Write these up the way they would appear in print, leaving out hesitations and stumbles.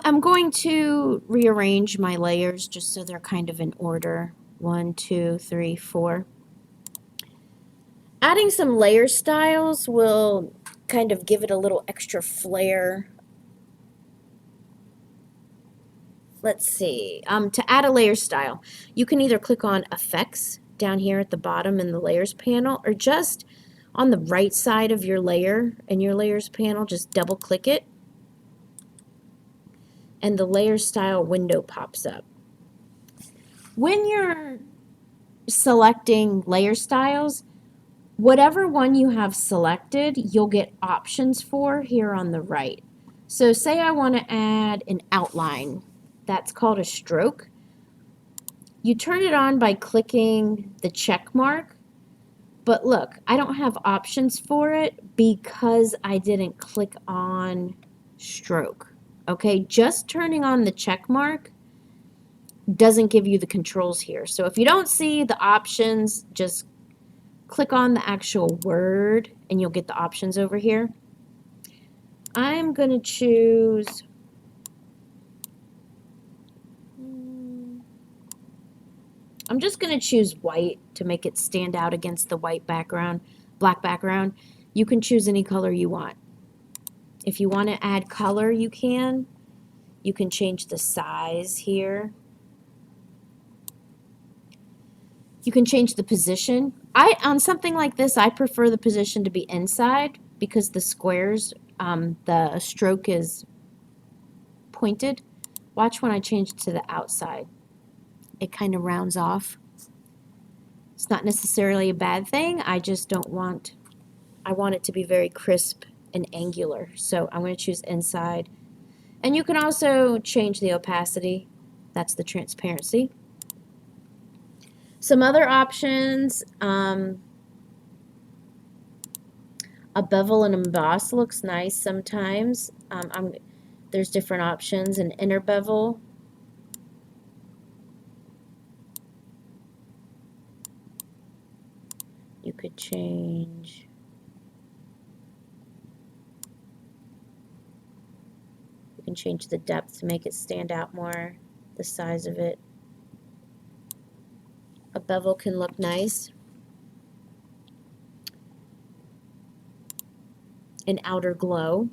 I'm going to rearrange my layers just so they're kind of in order. 1, 2, 3, 4. Adding some layer styles will kind of give it a little extra flair. Let's see. To add a layer style, you can either click on Effects down here at the bottom in the Layers panel, or just on the right side of your layer in your Layers panel, just double click it, and the Layer Style window pops up. When you're selecting layer styles, whatever one you have selected, you'll get options for here on the right. So say I want to add an outline. That's called a stroke. You turn it on by clicking the check mark, but look, I don't have options for it because I didn't click on stroke. Okay, just turning on the check mark doesn't give you the controls here. So if you don't see the options, just click on the actual word and you'll get the options over here. I'm going to choose I'm just going to choose white to make it stand out against the white background, black background. You can choose any color you want. If you want to add color, you can. You can change the size here. You can change the position. On something like this, I prefer the position to be inside because the squares, the stroke is pointed. Watch when I change it to the outside. It kind of rounds off. It's not necessarily a bad thing. I just don't want, I want it to be very crisp and angular. So I'm going to choose inside. And you can also change the opacity. That's the transparency. Some other options, a bevel and emboss looks nice sometimes. There's different options. An inner bevel. You could change. You can change the depth to make it stand out more, the size of it. A bevel can look nice. An outer glow.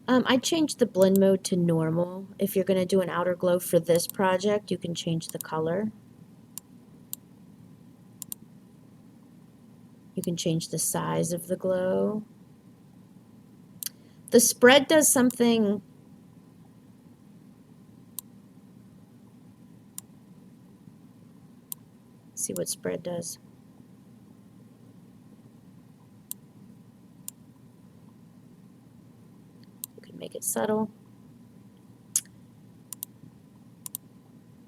I changed the blend mode to normal. If you're going to do an outer glow for this project, you can change the color. You can change the size of the glow. The spread does something see what spread does. You can make it subtle.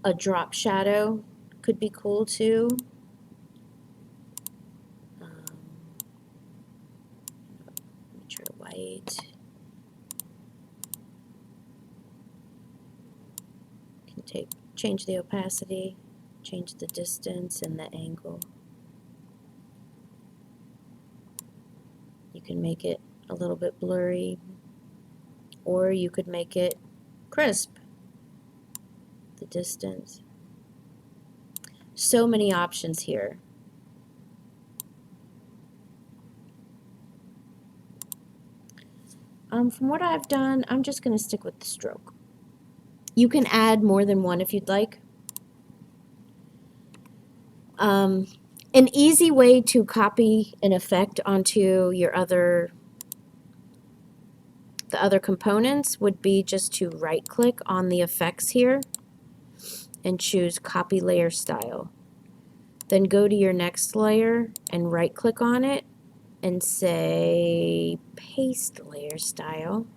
A drop shadow could be cool too. Let me try white. You can change the opacity, change the distance and the angle. You can make it a little bit blurry, or you could make it crisp, the distance. So many options here. From what I've done, I'm just going to stick with the stroke. You can add more than one if you'd like. An easy way to copy an effect onto your the other components would be just to right click on the effects here and choose copy layer style. Then go to your next layer and right click on it and say paste layer style.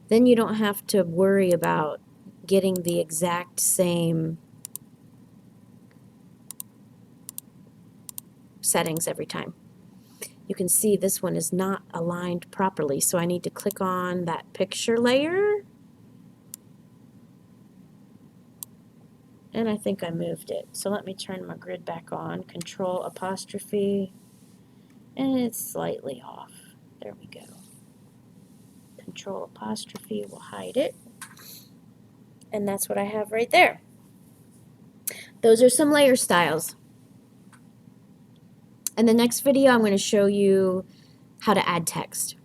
Then you don't have to worry about getting the exact same settings every time. You can see this one is not aligned properly, so I need to click on that picture layer, and I think I moved it. So let me turn my grid back on, Control apostrophe, and it's slightly off. There we go. Control apostrophe will hide it. And that's what I have right there. Those are some layer styles. In the next video, I'm going to show you how to add text.